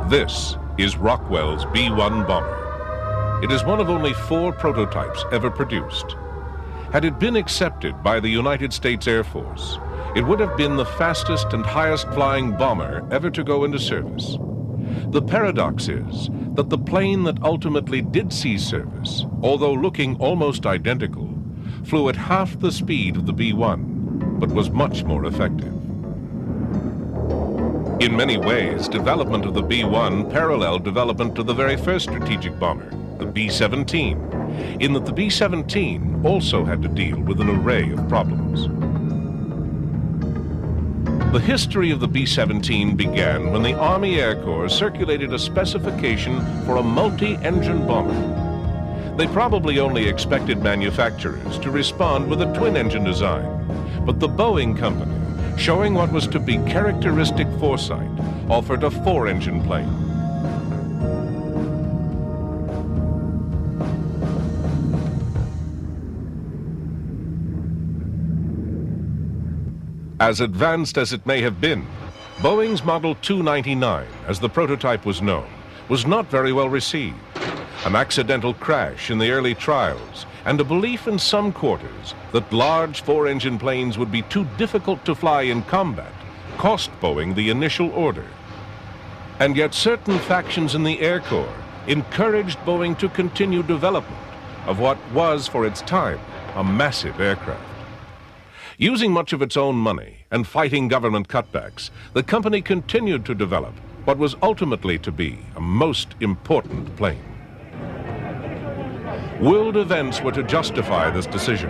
This is Rockwell's B-1 bomber. It is one of only 4 prototypes ever produced. Had it been accepted by the United States Air Force, it would have been the fastest and highest flying bomber ever to go into service. The paradox is that the plane that ultimately did see service, although looking almost identical, flew at half the speed of the B-1, but was much more effective. In many ways, development of the B-1 paralleled development of the very first strategic bomber, the B-17, in that the B-17 also had to deal with an array of problems. The history of the B-17 began when the Army Air Corps circulated a specification for a multi-engine bomber. They probably only expected manufacturers to respond with a twin-engine design, but the Boeing company, showing what was to be characteristic foresight, offered a 4-engine plane. As advanced as it may have been, Boeing's Model 299, as the prototype was known, was not very well received. An accidental crash in the early trials and a belief in some quarters that large 4-engine planes would be too difficult to fly in combat cost Boeing the initial order. And yet certain factions in the Air Corps encouraged Boeing to continue development of what was, for its time, a massive aircraft. Using much of its own money and fighting government cutbacks, the company continued to develop what was ultimately to be a most important plane. World events were to justify this decision.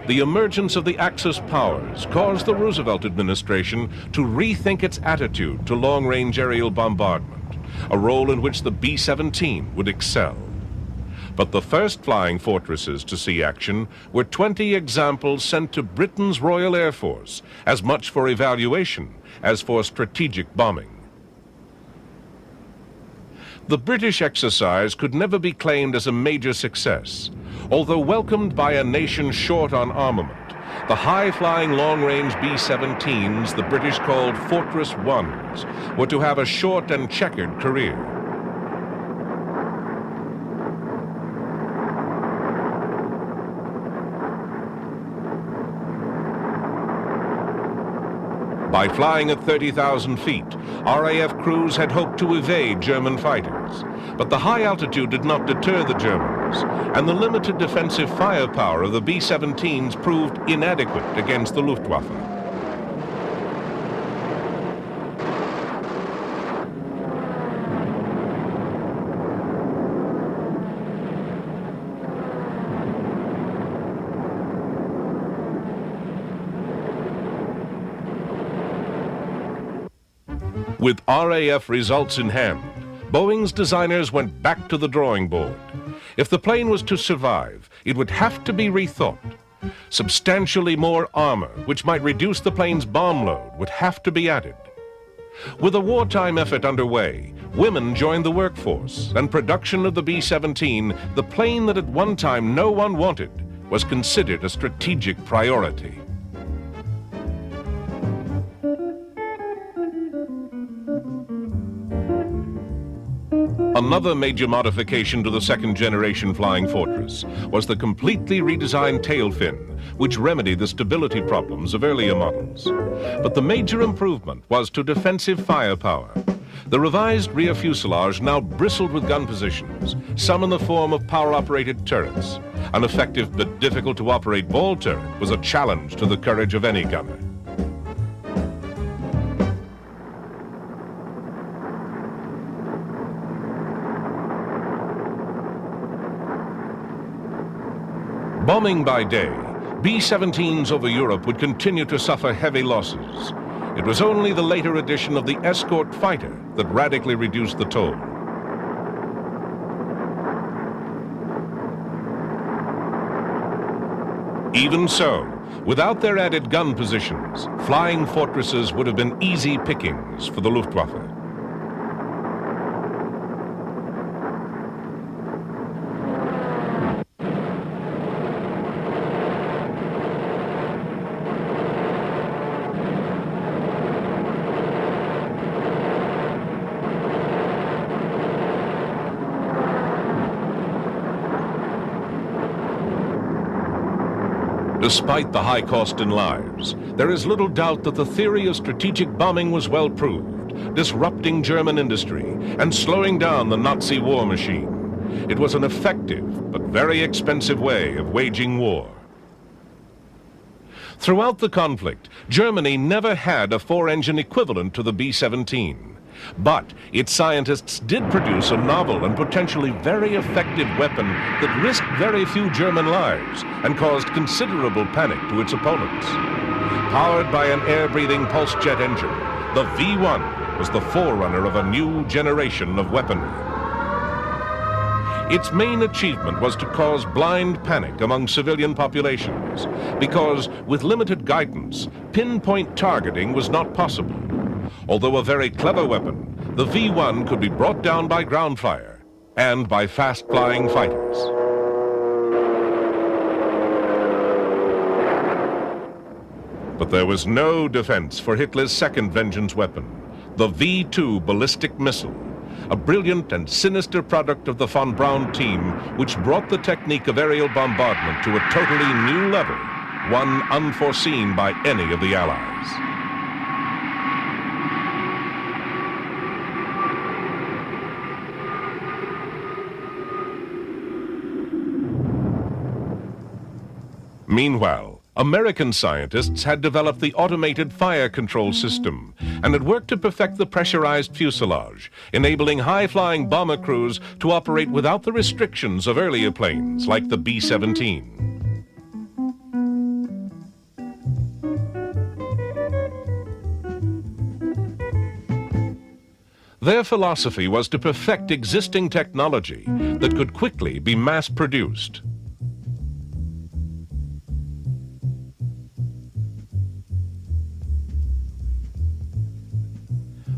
The emergence of the Axis powers caused the Roosevelt administration to rethink its attitude to long-range aerial bombardment, a role in which the B-17 would excel. But the first flying fortresses to see action were 20 examples sent to Britain's Royal Air Force, as much for evaluation as for strategic bombing. The British exercise could never be claimed as a major success. Although welcomed by a nation short on armament, the high-flying long-range B-17s the British called Fortress Ones were to have a short and checkered career. By flying at 30,000 feet, RAF crews had hoped to evade German fighters. But the high altitude did not deter the Germans, and the limited defensive firepower of the B-17s proved inadequate against the Luftwaffe. With RAF results in hand, Boeing's designers went back to the drawing board. If the plane was to survive, it would have to be rethought. Substantially more armor, which might reduce the plane's bomb load, would have to be added. With a wartime effort underway, women joined the workforce, and production of the B-17, the plane that at one time no one wanted, was considered a strategic priority. Another major modification to the second-generation Flying Fortress was the completely redesigned tail fin, which remedied the stability problems of earlier models. But the major improvement was to defensive firepower. The revised rear fuselage now bristled with gun positions, some in the form of power-operated turrets. An effective but difficult-to-operate ball turret was a challenge to the courage of any gunner. Bombing by day, B-17s over Europe would continue to suffer heavy losses. It was only the later addition of the escort fighter that radically reduced the toll. Even so, without their added gun positions, flying fortresses would have been easy pickings for the Luftwaffe. Despite the high cost in lives, there is little doubt that the theory of strategic bombing was well proved, disrupting German industry and slowing down the Nazi war machine. It was an effective but very expensive way of waging war. Throughout the conflict, Germany never had a four-engine equivalent to the B-17. But its scientists did produce a novel and potentially very effective weapon that risked very few German lives and caused considerable panic to its opponents. Powered by an air-breathing pulse jet engine, the V-1 was the forerunner of a new generation of weaponry. Its main achievement was to cause blind panic among civilian populations, because with limited guidance, pinpoint targeting was not possible. Although a very clever weapon, the V-1 could be brought down by ground fire and by fast-flying fighters. But there was no defense for Hitler's second vengeance weapon, the V-2 ballistic missile, a brilliant and sinister product of the von Braun team, which brought the technique of aerial bombardment to a totally new level, one unforeseen by any of the Allies. Meanwhile, American scientists had developed the automated fire control system and had worked to perfect the pressurized fuselage, enabling high-flying bomber crews to operate without the restrictions of earlier planes like the B-17. Their philosophy was to perfect existing technology that could quickly be mass-produced.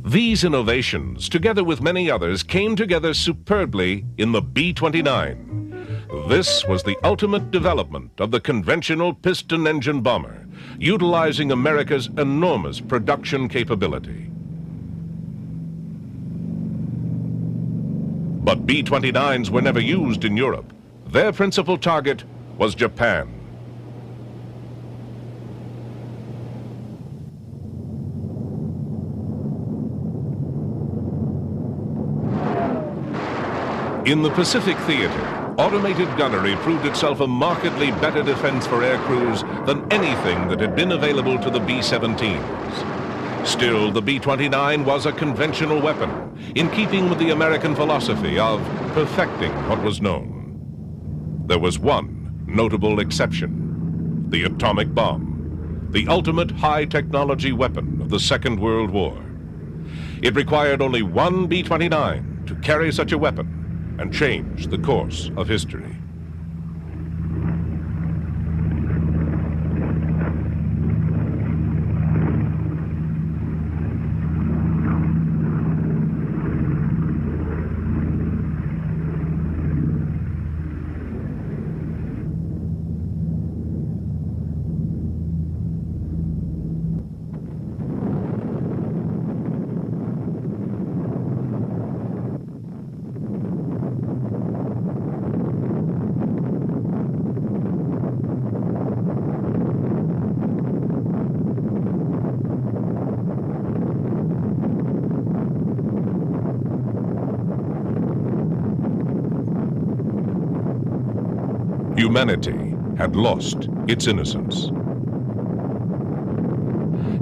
These innovations, together with many others, came together superbly in the B-29. This was the ultimate development of the conventional piston engine bomber, utilizing America's enormous production capability. But B-29s were never used in Europe. Their principal target was Japan. In the Pacific theater, automated gunnery proved itself a markedly better defense for air crews than anything that had been available to the B-17s. Still, the B-29 was a conventional weapon, in keeping with the American philosophy of perfecting what was known. There was one notable exception: the atomic bomb, the ultimate high-technology weapon of the Second World War. It required only one B-29 to carry such a weapon and change the course of history. Humanity had lost its innocence.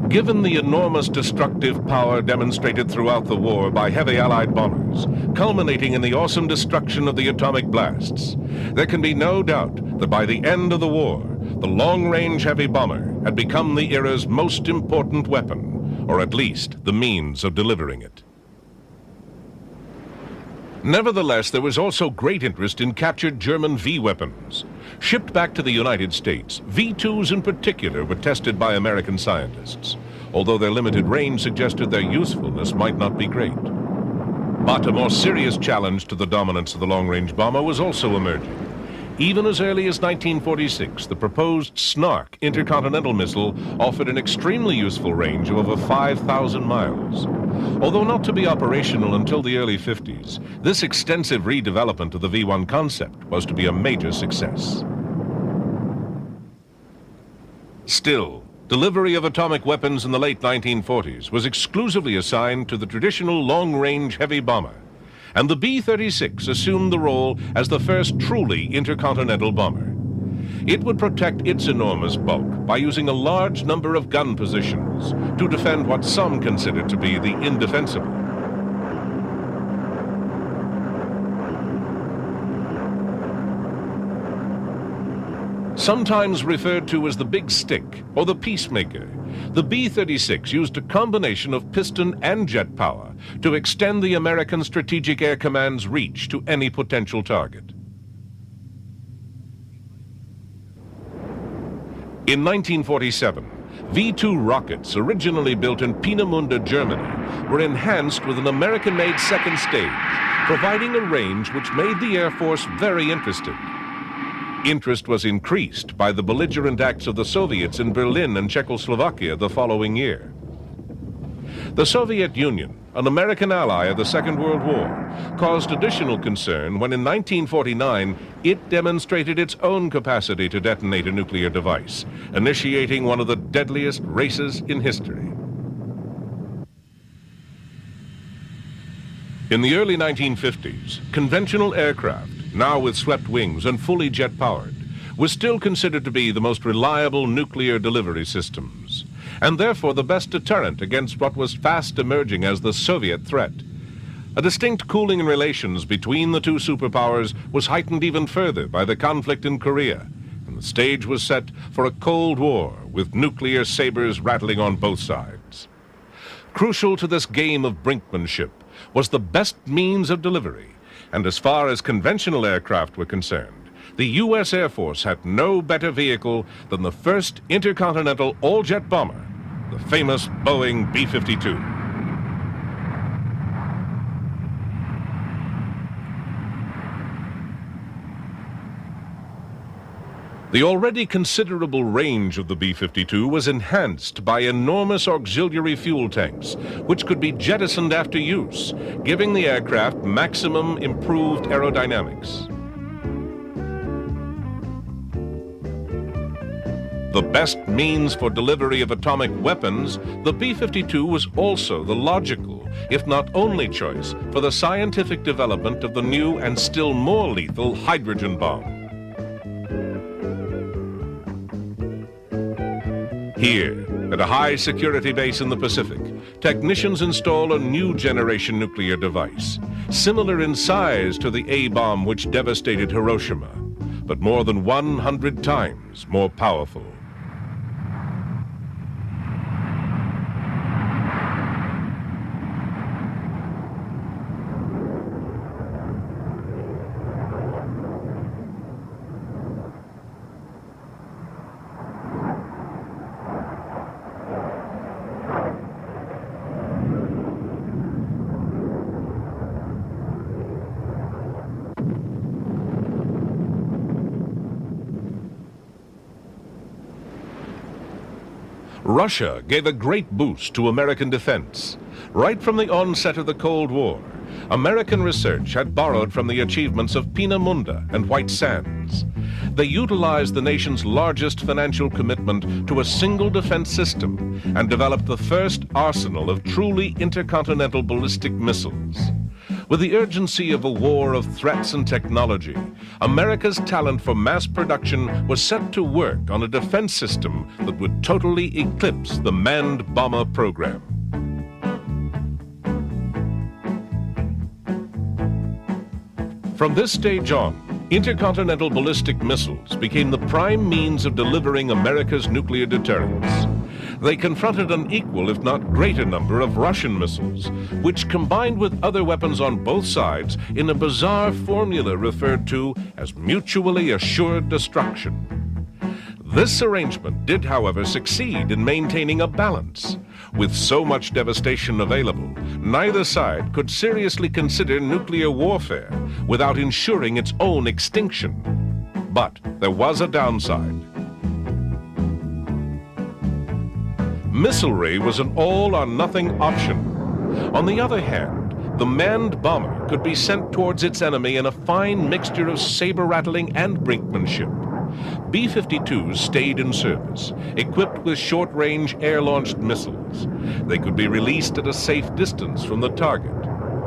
Given the enormous destructive power demonstrated throughout the war by heavy Allied bombers, culminating in the awesome destruction of the atomic blasts, there can be no doubt that by the end of the war, the long-range heavy bomber had become the era's most important weapon, or at least the means of delivering it. Nevertheless, there was also great interest in captured German V-weapons. Shipped back to the United States, V-2s in particular were tested by American scientists, although their limited range suggested their usefulness might not be great. But a more serious challenge to the dominance of the long-range bomber was also emerging. Even as early as 1946, the proposed Snark intercontinental missile offered an extremely useful range of over 5,000 miles. Although not to be operational until the early 50s, this extensive redevelopment of the V-1 concept was to be a major success. Still, delivery of atomic weapons in the late 1940s was exclusively assigned to the traditional long-range heavy bomber, and the B-36 assumed the role as the first truly intercontinental bomber. It would protect its enormous bulk by using a large number of gun positions to defend what some considered to be the indefensible. Sometimes referred to as the Big Stick or the Peacemaker, the B-36 used a combination of piston and jet power to extend the American Strategic Air Command's reach to any potential target. In 1947, V-2 rockets, originally built in Peenemünde, Germany, were enhanced with an American-made second stage, providing a range which made the Air Force very interested. Interest was increased by the belligerent acts of the Soviets in Berlin and Czechoslovakia the following year. The Soviet Union, an American ally of the Second World War, caused additional concern when in 1949 it demonstrated its own capacity to detonate a nuclear device, initiating one of the deadliest races in history. In the early 1950s, conventional aircraft, now with swept wings and fully jet-powered, was still considered to be the most reliable nuclear delivery systems, and therefore the best deterrent against what was fast emerging as the Soviet threat. A distinct cooling in relations between the two superpowers was heightened even further by the conflict in Korea, and the stage was set for a Cold War with nuclear sabers rattling on both sides. Crucial to this game of brinkmanship was the best means of delivery, and as far as conventional aircraft were concerned, the U.S. Air Force had no better vehicle than the first intercontinental all-jet bomber, the famous Boeing B-52. The already considerable range of the B-52 was enhanced by enormous auxiliary fuel tanks, which could be jettisoned after use, giving the aircraft maximum improved aerodynamics. The best means for delivery of atomic weapons, the B-52 was also the logical, if not only choice, for the scientific development of the new and still more lethal hydrogen bomb. Here, at a high-security base in the Pacific, technicians install a new generation nuclear device, similar in size to the A-bomb which devastated Hiroshima, but more than 100 times more powerful. Russia gave a great boost to American defense. Right from the onset of the Cold War, American research had borrowed from the achievements of Peenemünde and White Sands. They utilized the nation's largest financial commitment to a single defense system and developed the first arsenal of truly intercontinental ballistic missiles. With the urgency of a war of threats and technology, America's talent for mass production was set to work on a defense system that would totally eclipse the manned bomber program. From this stage on, intercontinental ballistic missiles became the prime means of delivering America's nuclear deterrence. They confronted an equal, if not greater, number of Russian missiles, which combined with other weapons on both sides in a bizarre formula referred to as mutually assured destruction. This arrangement did, however, succeed in maintaining a balance. With so much devastation available, neither side could seriously consider nuclear warfare without ensuring its own extinction. But there was a downside. Missilery was an all-or-nothing option. On the other hand, the manned bomber could be sent towards its enemy in a fine mixture of saber-rattling and brinkmanship. B-52s stayed in service, equipped with short-range air-launched missiles. They could be released at a safe distance from the target.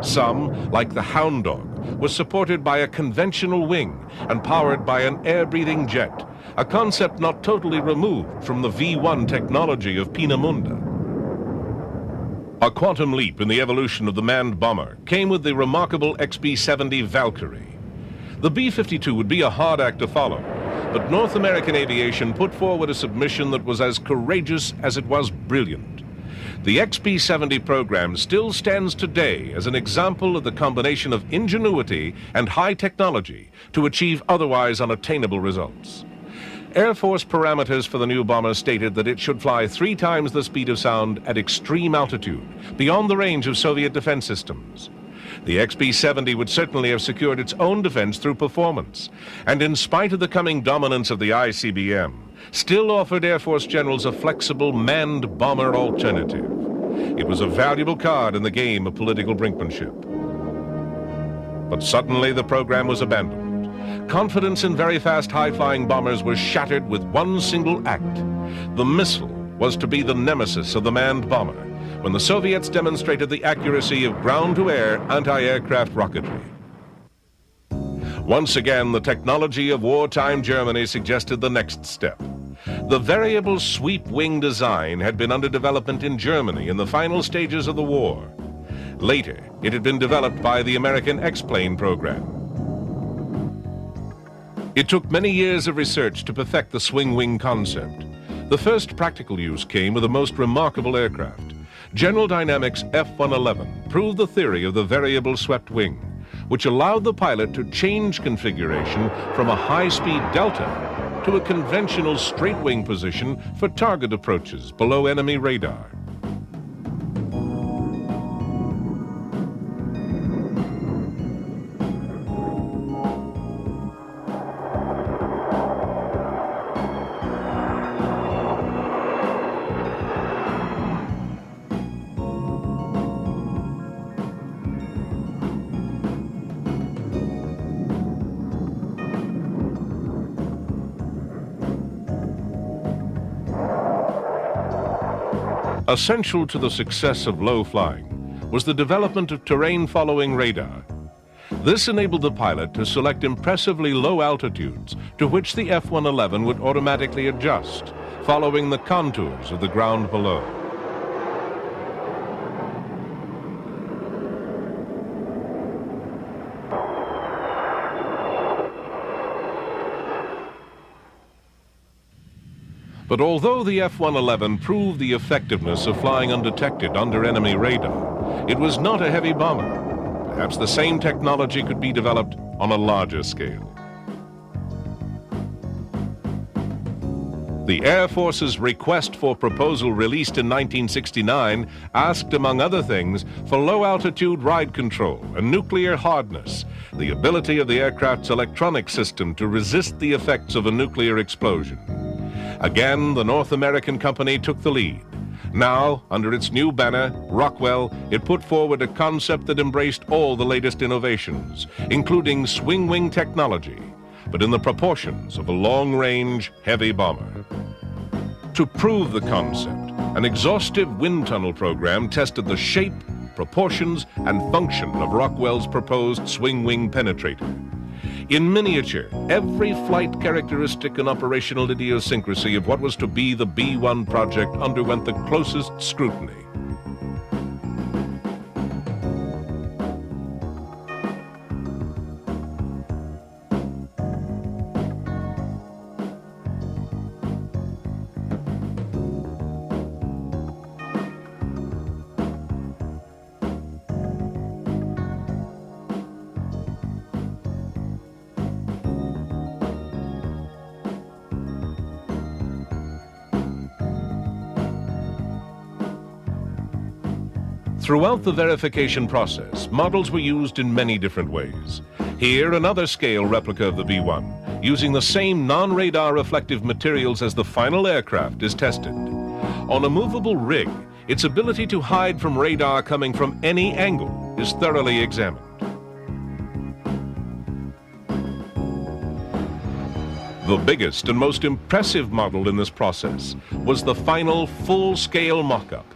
Some, like the Hound Dog, was supported by a conventional wing and powered by an air-breathing jet, a concept not totally removed from the V-1 technology of Peenemünde. A quantum leap in the evolution of the manned bomber came with the remarkable XB-70 Valkyrie. The B-52 would be a hard act to follow, but North American aviation put forward a submission that was as courageous as it was brilliant. The XB-70 program still stands today as an example of the combination of ingenuity and high technology to achieve otherwise unattainable results. Air Force parameters for the new bomber stated that it should fly 3 times the speed of sound at extreme altitude, beyond the range of Soviet defense systems. The XB-70 would certainly have secured its own defense through performance, and in spite of the coming dominance of the ICBM, still offered Air Force generals a flexible manned bomber alternative. It was a valuable card in the game of political brinkmanship. But suddenly the program was abandoned. Confidence in very fast, high-flying bombers was shattered with one single act. The missile was to be the nemesis of the manned bomber, when the Soviets demonstrated the accuracy of ground-to-air anti-aircraft rocketry. Once again, the technology of wartime Germany suggested the next step. The variable sweep wing design had been under development in Germany in the final stages of the war. Later, it had been developed by the American X-plane program. It took many years of research to perfect the swing wing concept. The first practical use came with the most remarkable aircraft. General Dynamics F-111 proved the theory of the variable swept wing, which allowed the pilot to change configuration from a high-speed delta to a conventional straight wing position for target approaches below enemy radar. Essential to the success of low flying was the development of terrain-following radar. This enabled the pilot to select impressively low altitudes to which the F-111 would automatically adjust, following the contours of the ground below. But although the F-111 proved the effectiveness of flying undetected under enemy radar, it was not a heavy bomber. Perhaps the same technology could be developed on a larger scale. The Air Force's request for proposal released in 1969 asked, among other things, for low-altitude ride control and nuclear hardness, the ability of the aircraft's electronic system to resist the effects of a nuclear explosion. Again, the North American company took the lead. Now, under its new banner, Rockwell, it put forward a concept that embraced all the latest innovations, including swing wing technology, but in the proportions of a long-range heavy bomber. To prove the concept, an exhaustive wind tunnel program tested the shape, proportions, and function of Rockwell's proposed swing wing penetrator. In miniature, every flight characteristic and operational idiosyncrasy of what was to be the B-1 project underwent the closest scrutiny. Throughout the verification process, models were used in many different ways. Here, another scale replica of the B-1, using the same non-radar reflective materials as the final aircraft, is tested. On a movable rig, its ability to hide from radar coming from any angle is thoroughly examined. The biggest and most impressive model in this process was the final full-scale mock-up.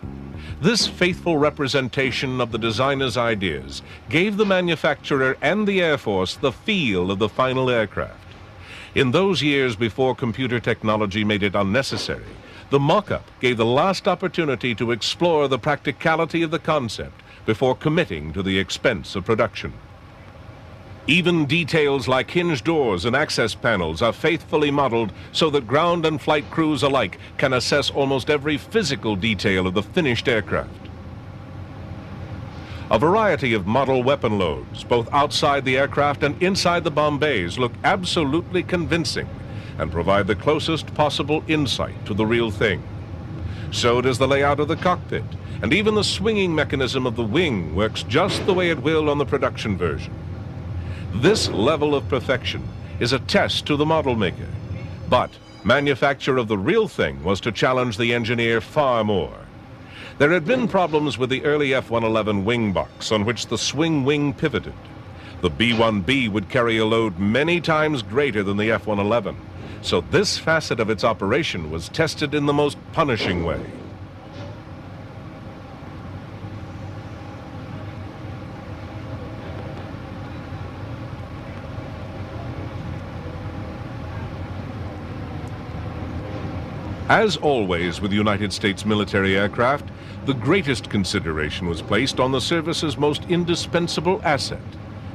This faithful representation of the designer's ideas gave the manufacturer and the Air Force the feel of the final aircraft. In those years before computer technology made it unnecessary, the mock-up gave the last opportunity to explore the practicality of the concept before committing to the expense of production. Even details like hinge doors and access panels are faithfully modeled so that ground and flight crews alike can assess almost every physical detail of the finished aircraft. A variety of model weapon loads, both outside the aircraft and inside the bomb bays, look absolutely convincing and provide the closest possible insight to the real thing. So does the layout of the cockpit, and even the swinging mechanism of the wing works just the way it will on the production version. This level of perfection is a test to the model maker, but manufacture of the real thing was to challenge the engineer far more. There had been problems with the early F-111 wing box on which the swing wing pivoted. The B-1B would carry a load many times greater than the F-111, so this facet of its operation was tested in the most punishing way. As always with United States military aircraft, the greatest consideration was placed on the service's most indispensable asset.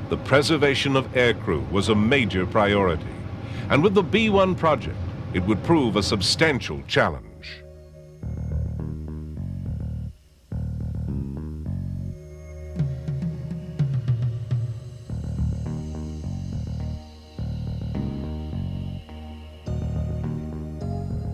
The preservation of aircrew was a major priority, and with the B-1 project, it would prove a substantial challenge.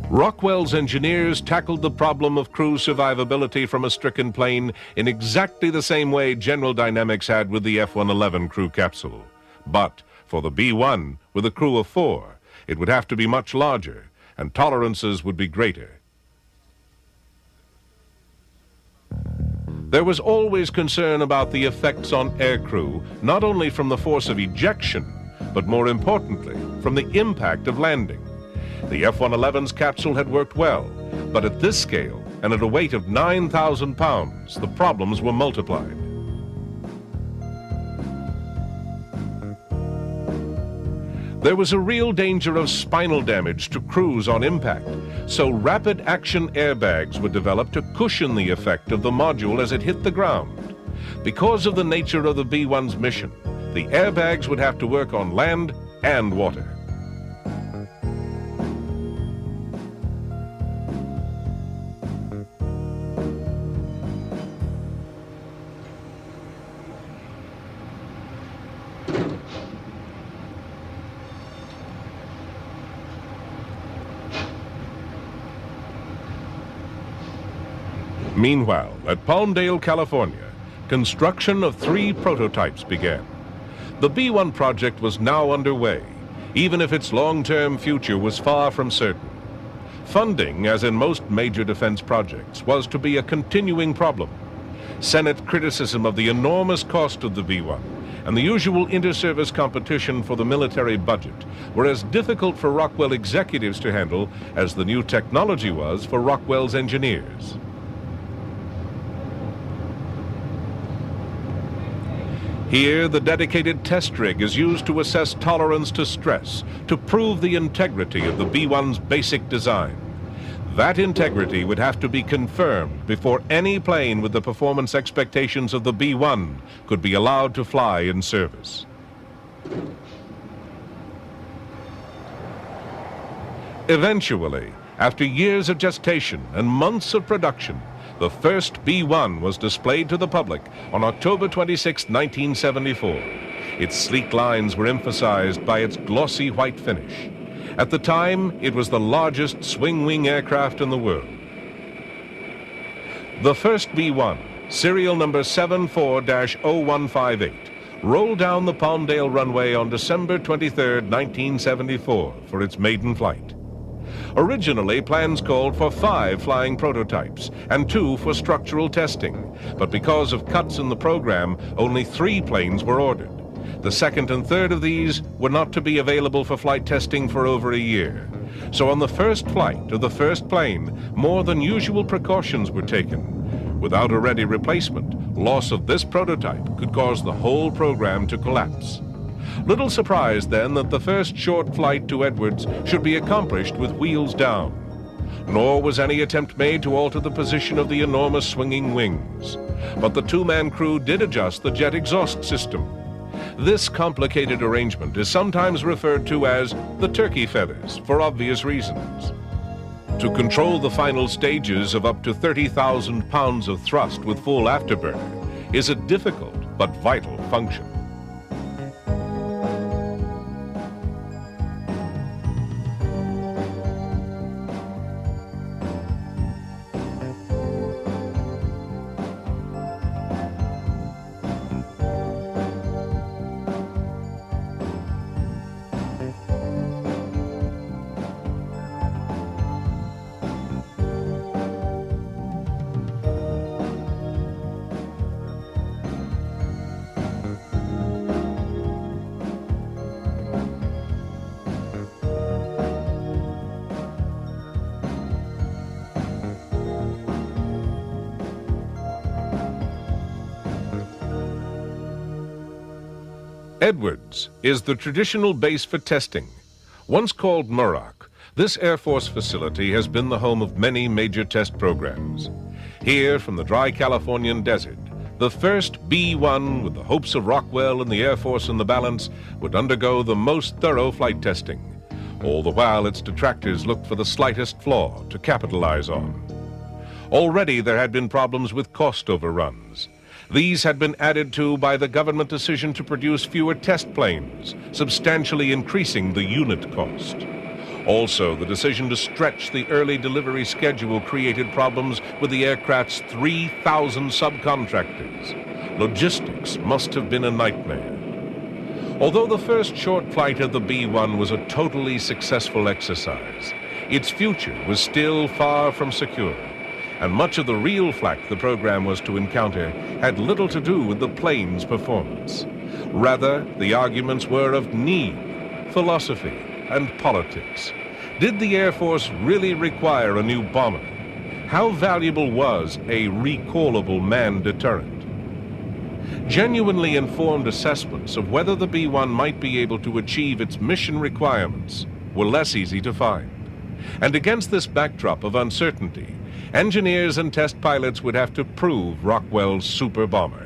Rockwell's engineers tackled the problem of crew survivability from a stricken plane in exactly the same way General Dynamics had with the F-111 crew capsule. But for the B-1, with a crew of 4, it would have to be much larger, and tolerances would be greater. There was always concern about the effects on aircrew, not only from the force of ejection, but more importantly, from the impact of landing. The F-111's capsule had worked well, but at this scale and at a weight of 9,000 pounds, the problems were multiplied. There was a real danger of spinal damage to crews on impact, so rapid action airbags were developed to cushion the effect of the module as it hit the ground. Because of the nature of the B-1's mission, the airbags would have to work on land and water. Meanwhile, at Palmdale, California, construction of 3 prototypes began. The B-1 project was now underway, even if its long-term future was far from certain. Funding, as in most major defense projects, was to be a continuing problem. Senate criticism of the enormous cost of the B-1 and the usual inter-service competition for the military budget were as difficult for Rockwell executives to handle as the new technology was for Rockwell's engineers. Here, the dedicated test rig is used to assess tolerance to stress, to prove the integrity of the B-1's basic design. That integrity would have to be confirmed before any plane with the performance expectations of the B-1 could be allowed to fly in service. Eventually, after years of gestation and months of production, the first B-1 was displayed to the public on October 26, 1974. Its sleek lines were emphasized by its glossy white finish. At the time, it was the largest swing-wing aircraft in the world. The first B-1, serial number 74-0158, rolled down the Palmdale runway on December 23, 1974, for its maiden flight. Originally, plans called for 5 flying prototypes and 2 for structural testing, but because of cuts in the program, only 3 planes were ordered. The second and third of these were not to be available for flight testing for over a year. So on the first flight of the first plane, more than usual precautions were taken. Without a ready replacement, loss of this prototype could cause the whole program to collapse. Little surprise then that the first short flight to Edwards should be accomplished with wheels down. Nor was any attempt made to alter the position of the enormous swinging wings. But the two-man crew did adjust the jet exhaust system. This complicated arrangement is sometimes referred to as the turkey feathers for obvious reasons. To control the final stages of up to 30,000 pounds of thrust with full afterburner is a difficult but vital function. Edwards is the traditional base for testing. Once called Murrock, this Air Force facility has been the home of many major test programs. Here, from the dry Californian desert, the first B-1, with the hopes of Rockwell and the Air Force in the balance, would undergo the most thorough flight testing. All the while, its detractors looked for the slightest flaw to capitalize on. Already there had been problems with cost overruns. These had been added to by the government decision to produce fewer test planes, substantially increasing the unit cost. Also, the decision to stretch the early delivery schedule created problems with the aircraft's 3,000 subcontractors. Logistics must have been a nightmare. Although the first short flight of the B-1 was a totally successful exercise, its future was still far from secure. And much of the real flak the program was to encounter had little to do with the plane's performance. Rather, the arguments were of need, philosophy, and politics. Did the Air Force really require a new bomber? How valuable was a recallable man deterrent? Genuinely informed assessments of whether the B-1 might be able to achieve its mission requirements were less easy to find. And against this backdrop of uncertainty, engineers and test pilots would have to prove Rockwell's super bomber.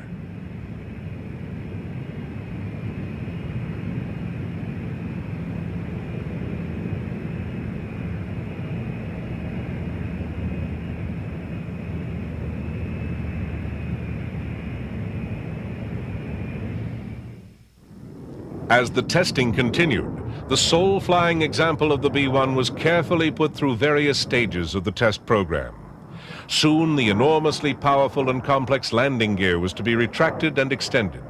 As the testing continued, the sole flying example of the B-1 was carefully put through various stages of the test program. Soon, the enormously powerful and complex landing gear was to be retracted and extended.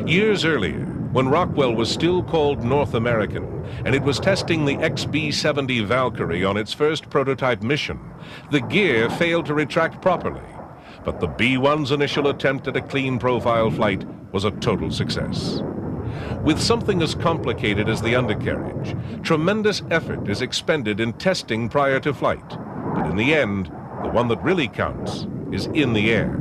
Years earlier, when Rockwell was still called North American, and it was testing the XB-70 Valkyrie on its first prototype mission, the gear failed to retract properly. But the B-1's initial attempt at a clean profile flight was a total success. With something as complicated as the undercarriage, tremendous effort is expended in testing prior to flight. But in the end, the one that really counts is in the air.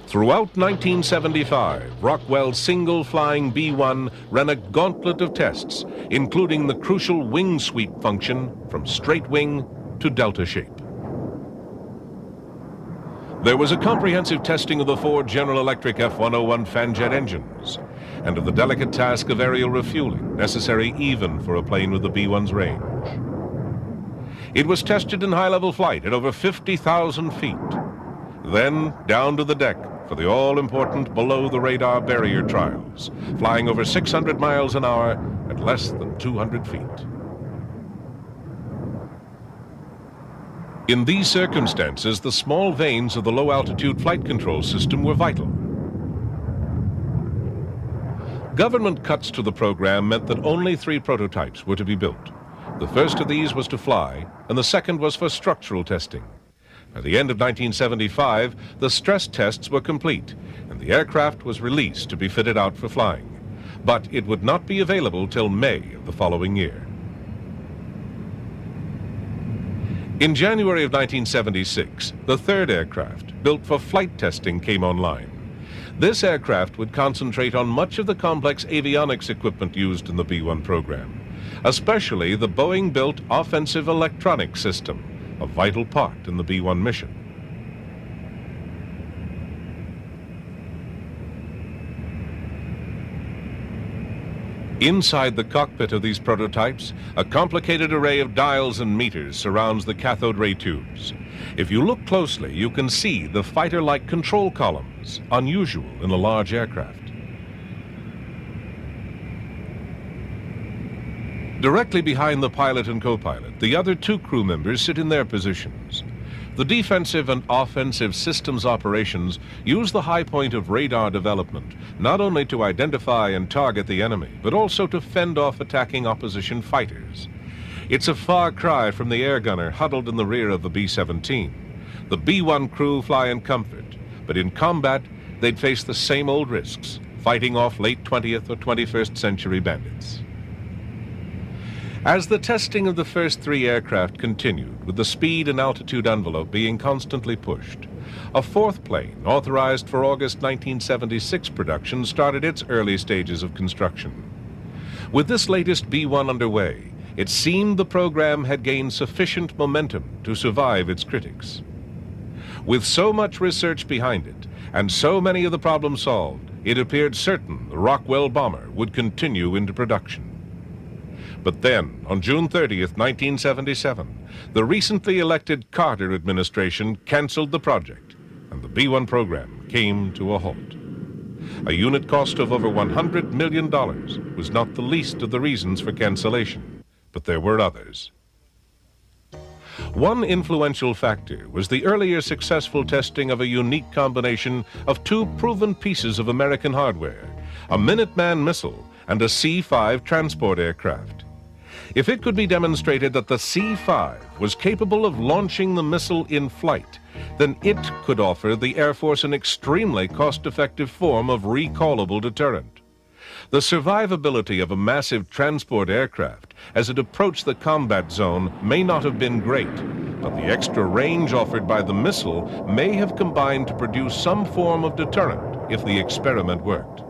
Throughout 1975, Rockwell's single-flying B-1 ran a gauntlet of tests, including the crucial wing sweep function from straight wing to delta shape. There was a comprehensive testing of the four General Electric F-101 fanjet engines, and of the delicate task of aerial refueling, necessary even for a plane with the B-1's range. It was tested in high-level flight at over 50,000 feet. Then down to the deck for the all-important below-the-radar barrier trials, flying over 600 miles an hour at less than 200 feet. In these circumstances, the small vanes of the low-altitude flight control system were vital. government cuts to the program meant that only 3 prototypes were to be built. The first of these was to fly, and the second was for structural testing. By the end of 1975, the stress tests were complete, and the aircraft was released to be fitted out for flying. But it would not be available till May of the following year. In January of 1976, the third aircraft, built for flight testing, came online. This aircraft would concentrate on much of the complex avionics equipment used in the B-1 program, especially the Boeing-built offensive electronics system, a vital part in the B-1 mission. Inside the cockpit of these prototypes, a complicated array of dials and meters surrounds the cathode ray tubes. If you look closely, you can see the fighter-like control columns, unusual in a large aircraft. Directly behind the pilot and co-pilot, the other 2 crew members sit in their positions. The defensive and offensive systems operations use the high point of radar development not only to identify and target the enemy, but also to fend off attacking opposition fighters. It's a far cry from the air gunner huddled in the rear of the B-17. The B-1 crew fly in comfort, but in combat they'd face the same old risks, fighting off late 20th or 21st century bandits. As the testing of the first 3 aircraft continued, with the speed and altitude envelope being constantly pushed, a 4th plane, authorized for August 1976 production, started its early stages of construction. With this latest B-1 underway, it seemed the program had gained sufficient momentum to survive its critics. With so much research behind it, and so many of the problems solved, it appeared certain the Rockwell bomber would continue into production. But then, on June 30th, 1977, the recently elected Carter administration canceled the project, and the B-1 program came to a halt. A unit cost of over $100 million was not the least of the reasons for cancellation, but there were others. One influential factor was the earlier successful testing of a unique combination of 2 proven pieces of American hardware, a Minuteman missile and a C-5 transport aircraft. If it could be demonstrated that the C-5 was capable of launching the missile in flight, then it could offer the Air Force an extremely cost-effective form of recallable deterrent. The survivability of a massive transport aircraft as it approached the combat zone may not have been great, but the extra range offered by the missile may have combined to produce some form of deterrent if the experiment worked.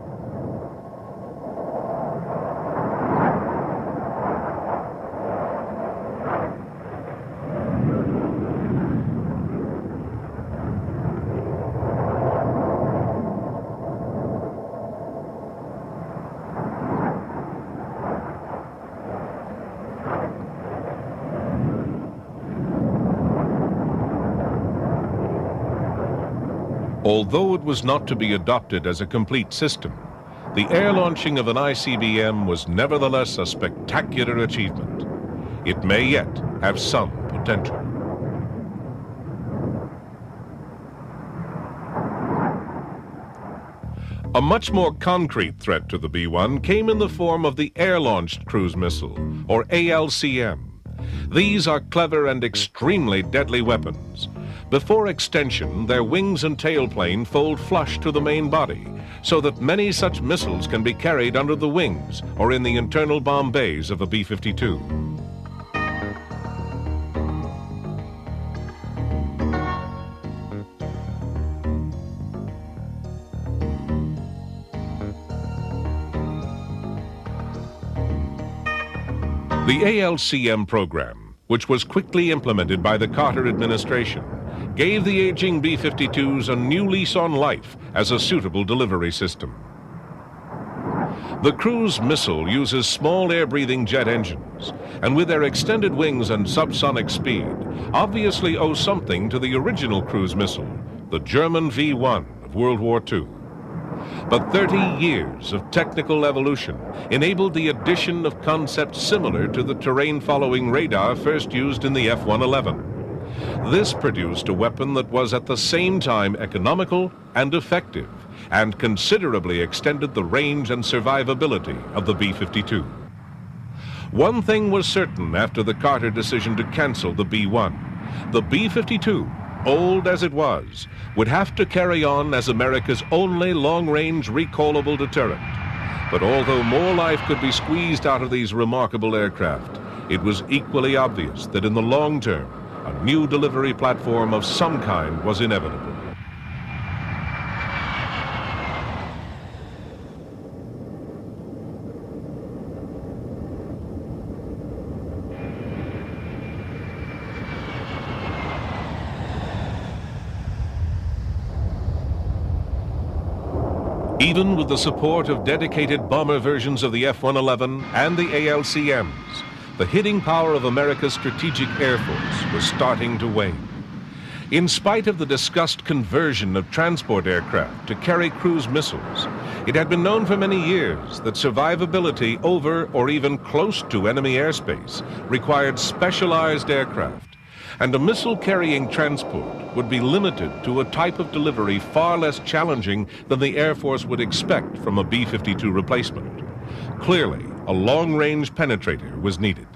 Although it was not to be adopted as a complete system, the air launching of an ICBM was nevertheless a spectacular achievement. It may yet have some potential. A much more concrete threat to the B-1 came in the form of the Air-Launched Cruise Missile, or ALCM. These are clever and extremely deadly weapons. Before extension, their wings and tailplane fold flush to the main body, so that many such missiles can be carried under the wings or in the internal bomb bays of a B-52. The ALCM program, which was quickly implemented by the Carter administration, gave the aging B-52s a new lease on life as a suitable delivery system. The cruise missile uses small air-breathing jet engines, and with their extended wings and subsonic speed, obviously owe something to the original cruise missile, the German V-1 of World War II. But 30 years of technical evolution enabled the addition of concepts similar to the terrain-following radar first used in the F-111. This produced a weapon that was at the same time economical and effective, and considerably extended the range and survivability of the B-52. One thing was certain after the Carter decision to cancel the B-1. The B-52, old as it was, would have to carry on as America's only long-range recallable deterrent. But although more life could be squeezed out of these remarkable aircraft, it was equally obvious that in the long term, a new delivery platform of some kind was inevitable. Even with the support of dedicated bomber versions of the F-111 and the ALCMs, the hitting power of America's strategic air force was starting to wane. In spite of the discussed conversion of transport aircraft to carry cruise missiles, it had been known for many years that survivability over or even close to enemy airspace required specialized aircraft, and a missile-carrying transport would be limited to a type of delivery far less challenging than the Air Force would expect from a B-52 replacement. Clearly, a long-range penetrator was needed.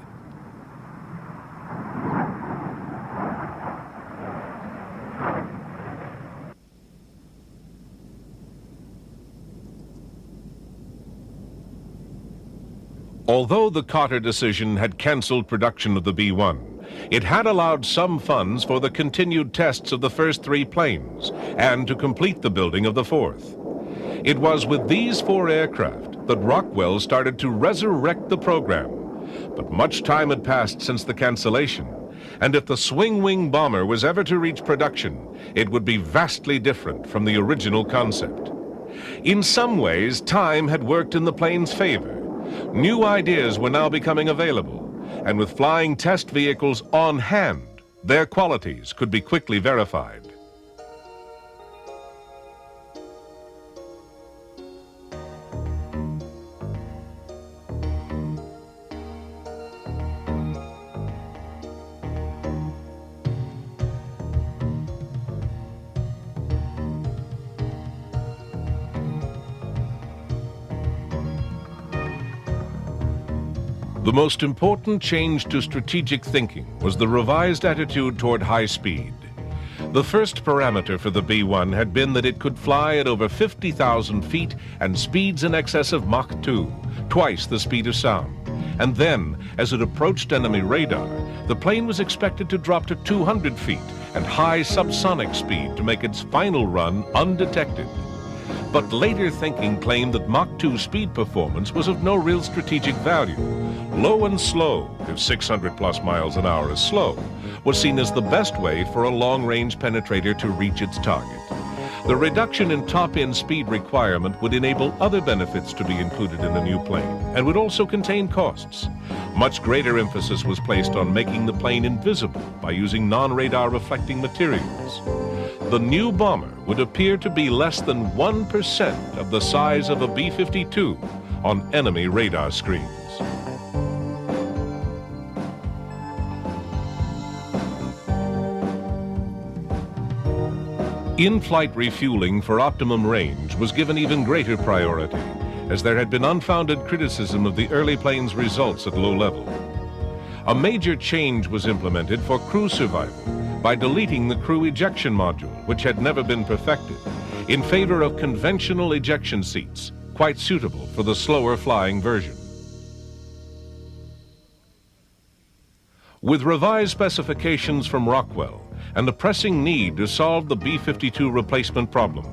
Although the Carter decision had canceled production of the B-1, it had allowed some funds for the continued tests of the first 3 planes and to complete the building of the 4th. It was with these 4 aircraft that Rockwell started to resurrect the program. But much time had passed since the cancellation, and if the swing-wing bomber was ever to reach production, it would be vastly different from the original concept. In some ways, time had worked in the plane's favor. New ideas were now becoming available, and with flying test vehicles on hand, their qualities could be quickly verified. The most important change to strategic thinking was the revised attitude toward high speed. The first parameter for the B-1 had been that it could fly at over 50,000 feet and speeds in excess of Mach 2, twice the speed of sound. And then, as it approached enemy radar, the plane was expected to drop to 200 feet and high subsonic speed to make its final run undetected. But later thinking claimed that Mach 2 speed performance was of no real strategic value. Low and slow, if 600 plus miles an hour is slow, was seen as the best way for a long-range penetrator to reach its target. The reduction in top-end speed requirement would enable other benefits to be included in the new plane and would also contain costs. Much greater emphasis was placed on making the plane invisible by using non-radar reflecting materials. The new bomber would appear to be less than 1% of the size of a B-52 on enemy radar screens. In-flight refueling for optimum range was given even greater priority, as there had been unfounded criticism of the early plane's results at low level. A major change was implemented for crew survival by deleting the crew ejection module, which had never been perfected, in favor of conventional ejection seats, quite suitable for the slower flying version. With revised specifications from Rockwell and the pressing need to solve the B-52 replacement problem,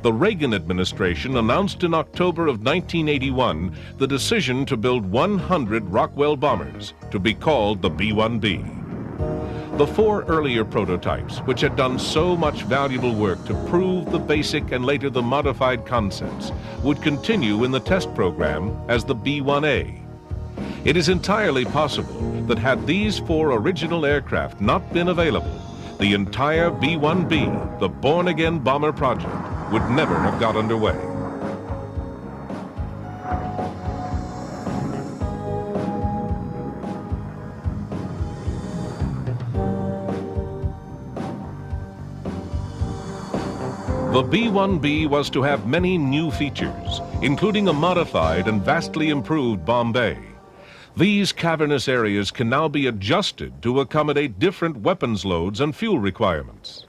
the Reagan administration announced in October of 1981 the decision to build 100 Rockwell bombers to be called the B-1B. The 4 earlier prototypes, which had done so much valuable work to prove the basic and later the modified concepts, would continue in the test program as the B-1A. It is entirely possible that had these 4 original aircraft not been available, the entire B-1B, the born-again bomber project, would never have got underway. The B-1B was to have many new features, including a modified and vastly improved bomb bay. These cavernous areas can now be adjusted to accommodate different weapons loads and fuel requirements.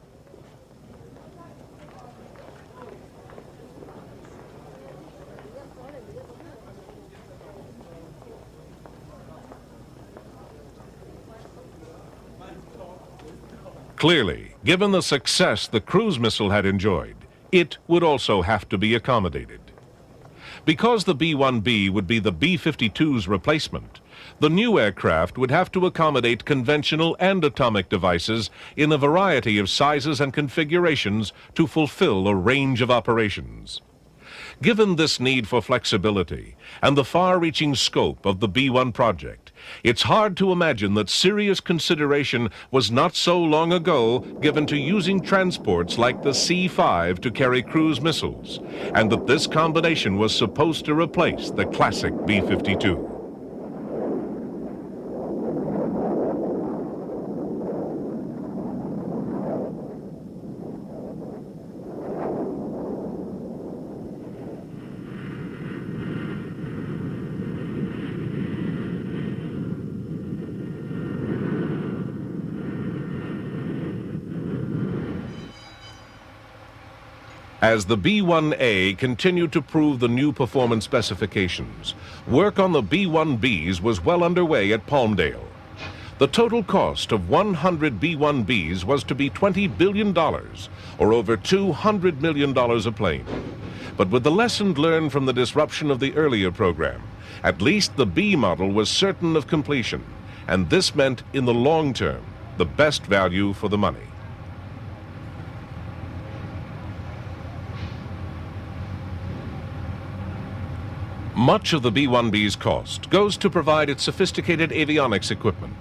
Clearly, given the success the cruise missile had enjoyed, it would also have to be accommodated. Because the B-1B would be the B-52's replacement, the new aircraft would have to accommodate conventional and atomic devices in a variety of sizes and configurations to fulfill a range of operations. Given this need for flexibility and the far-reaching scope of the B-1 project, it's hard to imagine that serious consideration was not so long ago given to using transports like the C-5 to carry cruise missiles, and that this combination was supposed to replace the classic B-52. As the B-1A continued to prove the new performance specifications, work on the B-1Bs was well underway at Palmdale. The total cost of 100 B-1Bs was to be $20 billion, or over $200 million a plane. But with the lesson learned from the disruption of the earlier program, at least the B model was certain of completion, and this meant, in the long term, the best value for the money. Much of the B-1B's cost goes to provide its sophisticated avionics equipment.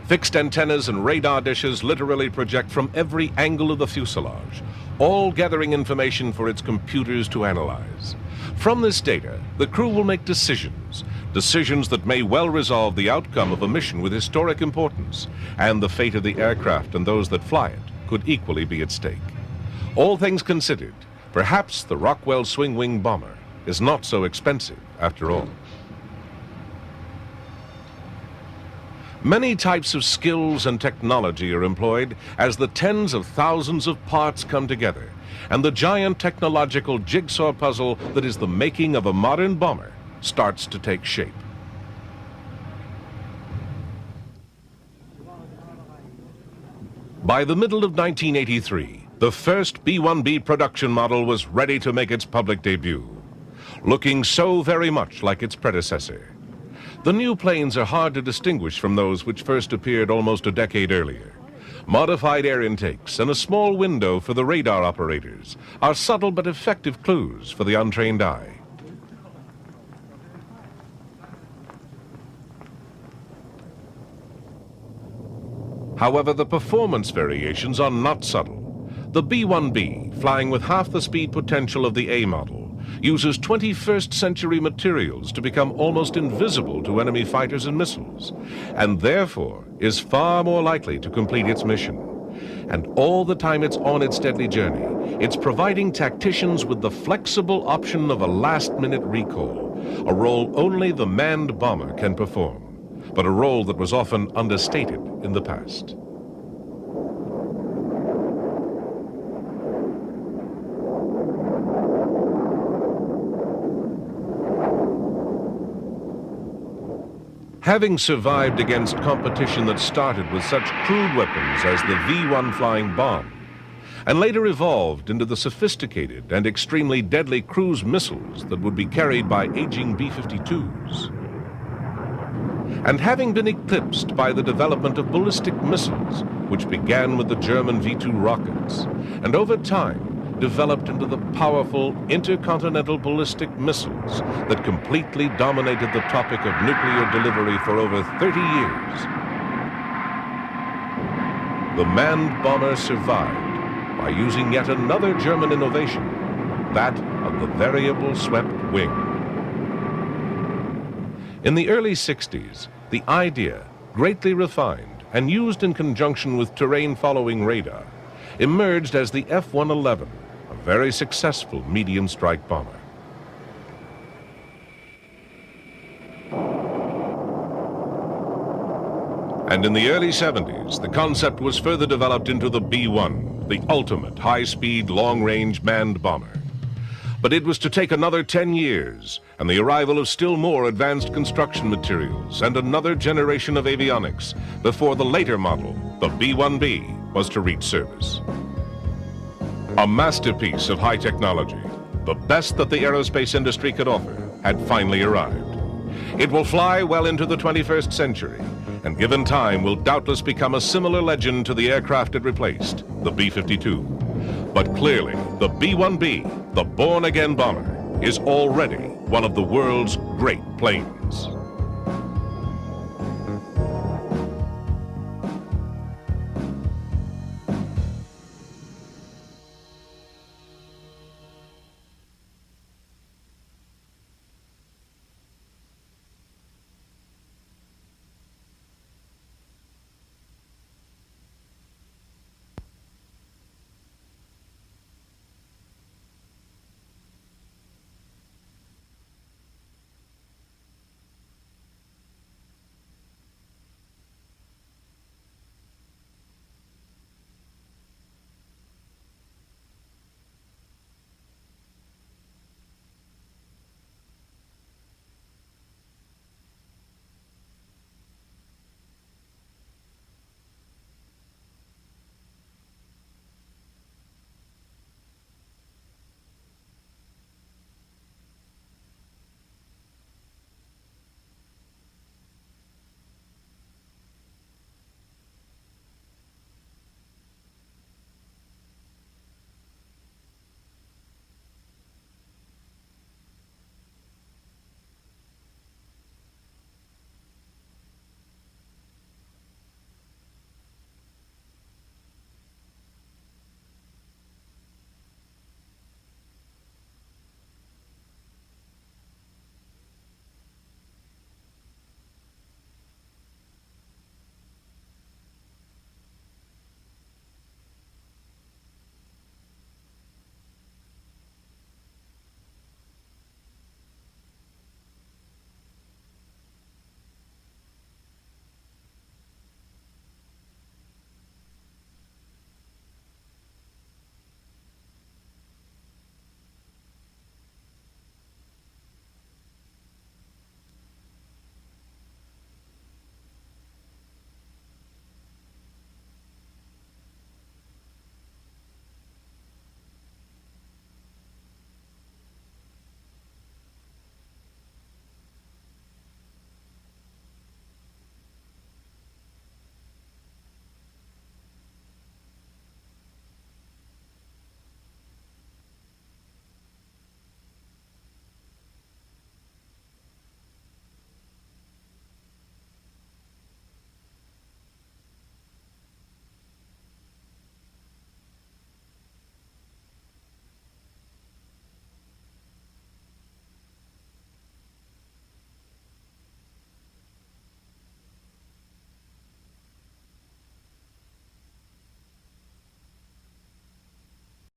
Fixed antennas and radar dishes literally project from every angle of the fuselage, all gathering information for its computers to analyze. From this data, the crew will make decisions that may well resolve the outcome of a mission with historic importance, and the fate of the aircraft and those that fly it could equally be at stake. All things considered, perhaps the Rockwell swing-wing bomber is not so expensive after all. Many types of skills and technology are employed as the tens of thousands of parts come together, and the giant technological jigsaw puzzle that is the making of a modern bomber starts to take shape. By the middle of 1983, the first B-1B production model was ready to make its public debut, looking so very much like its predecessor. The new planes are hard to distinguish from those which first appeared almost a decade earlier. Modified air intakes and a small window for the radar operators are subtle but effective clues for the untrained eye. However, the performance variations are not subtle. The B-1B, flying with half the speed potential of the A model, uses 21st century materials to become almost invisible to enemy fighters and missiles, and therefore is far more likely to complete its mission. And all the time it's on its deadly journey, it's providing tacticians with the flexible option of a last-minute recall, a role only the manned bomber can perform, but a role that was often understated in the past. Having survived against competition that started with such crude weapons as the V-1 flying bomb, and later evolved into the sophisticated and extremely deadly cruise missiles that would be carried by aging B-52s, and having been eclipsed by the development of ballistic missiles, which began with the German V-2 rockets, and over time developed into the powerful intercontinental ballistic missiles that completely dominated the topic of nuclear delivery for over 30 years. The manned bomber survived by using yet another German innovation, that of the variable swept wing. In the early 60s, the idea, greatly refined and used in conjunction with terrain-following radar, emerged as the F-111, a very successful medium strike bomber. And in the early 70s, the concept was further developed into the B-1, the ultimate high-speed, long-range manned bomber. But it was to take another 10 years and the arrival of still more advanced construction materials and another generation of avionics before the later model, the B-1B, was to reach service. A masterpiece of high technology, the best that the aerospace industry could offer, had finally arrived. It will fly well into the 21st century, and given time will doubtless become a similar legend to the aircraft it replaced, the B-52. But clearly, the B-1B, the born-again bomber, is already one of the world's great planes.